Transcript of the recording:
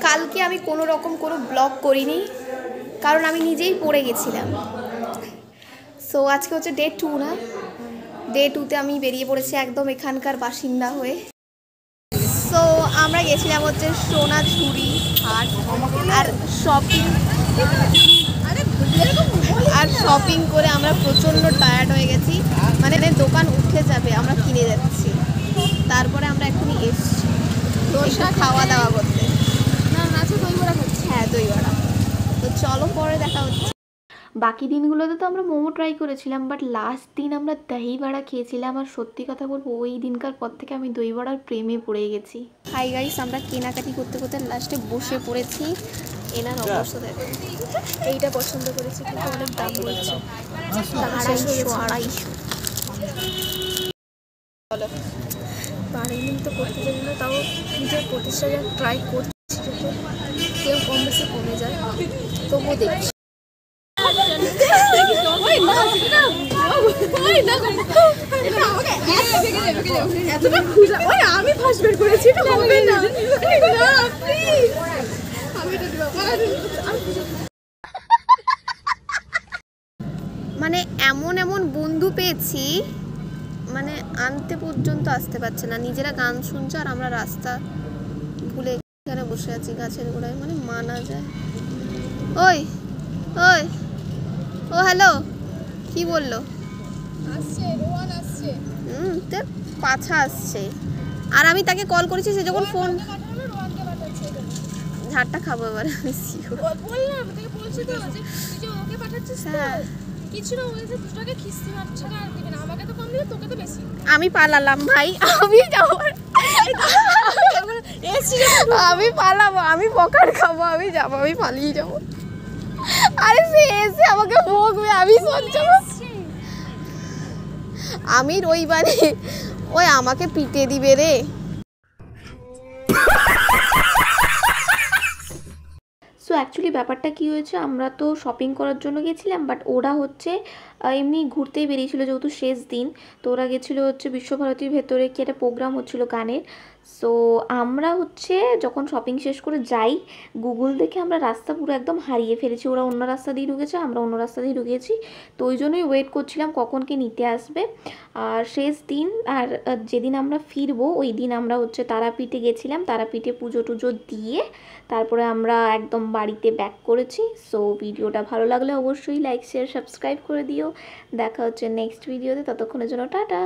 কালকে আমি কোনো রকম কোনো ব্লগ করিনি, কারণ আমি নিজেই পড়ে গেছিলাম। সো আজকে হচ্ছে ডে 2 না, ডে 2তে আমি বেরিয়ে পড়েছি একদম এখানকার বাসিন্দা হয়ে। সো আমরা গেছিলাম হচ্ছে সোনাঝুরি হাট আর শপিং করে আমরা প্রচণ্ড টায়ার্ড হয়ে গেছি, মানে দোকান উঠে যাবে আমরা কিনে যাচ্ছি। তারপরে আমরা এখনই এসছি দোসা খাওয়া দাওয়া করতে। না আছে দই বড়া খাচ্ছি। হ্যাঁ দই বড়া। তো চলো পরে দেখা হচ্ছে। বাকি দিনগুলোতে তো আমরা মোমো ট্রাই করেছিলাম, বাট লাস্ট দিন আমরা দই বড়া খেয়েছিলাম। আর সত্যি কথা বলবো, ওই দিনকার পর থেকে আমি দই বড়ার প্রেমে পড়ে গেছি। হাই গাইস, আমরা কেনাকাটি করতে করতে লাস্টে বসে পড়েছি। এনার অবস্থা দেখো, এইটা পছন্দ করেছি কিন্তু অনেক দাম বলছে, 250-250। চলো বার্গেনিং তো করতে জানি না, তাও নিজের প্রতিষ্ঠাটা ট্রাই করছি, কেউ কম বেশি কমে যায় তবুও দেখছি। আমি ফার্স্ট বের করেছি, মানে এমন এমন বন্ধু পেয়েছি, মানে আনতে পর্যন্ত আসতে পারছে না, নিজেরা গান শুনছে আর আমরা রাস্তা ভুলে এখানে বসে আছি গাছের গোড়ায়, মানে মানা যায়। ওই ওই ও হ্যালো, কি বললো? তোর পাছা আসছে, আর আমি তাকে কল করেছি, সে যখন ফোন ঝাড়টা খাবো এবার আমি। আমি পালালাম ভাই, আমি পালাবো, আমি বকার খাবো, আমি যাবো, আমি পালিয়ে যাবো। আরে সে এসে আমাকে বকবে, আমি সহ্য করছি। আমি রবিবারে ওই আমাকে পিটে দিবে রে। সো অ্যাকচুয়ালি ব্যাপারটা কী হয়েছে, আমরা তো শপিং করার জন্য গেছিলাম, বাট ওরা হচ্ছে এমনি ঘুরতেই বেরিয়েছিল, যেহেতু শেষ দিন। তো ওরা গেছিলো হচ্ছে বিশ্বভারতীর ভেতরে কি একটা প্রোগ্রাম হচ্ছিলো গানের। সো আমরা হচ্ছে যখন শপিং শেষ করে যাই, গুগল দেখে আমরা রাস্তা পুরো একদম হারিয়ে ফেলেছি। ওরা অন্য রাস্তা দিয়ে ঢুকেছে, আমরা অন্য রাস্তা দিয়ে ঢুকেছি। তো ওই জন্যই ওয়েট করছিলাম কখন কে নিতে আসবে। আর শেষ দিন, আর যেদিন আমরা ফিরবো ওই দিন আমরা হচ্ছে তারাপীঠে গেছিলাম, তারাপীঠে পুজো টুজো দিয়ে তারপরে আমরা একদম বাড়িতে ব্যাক করেছি। সো ভিডিওটা ভালো লাগলে অবশ্যই লাইক শেয়ার সাবস্ক্রাইব করে দিও। দেখা হচ্ছে নেক্সট ভিডিওতে, ততক্ষণের জন্য টাটা।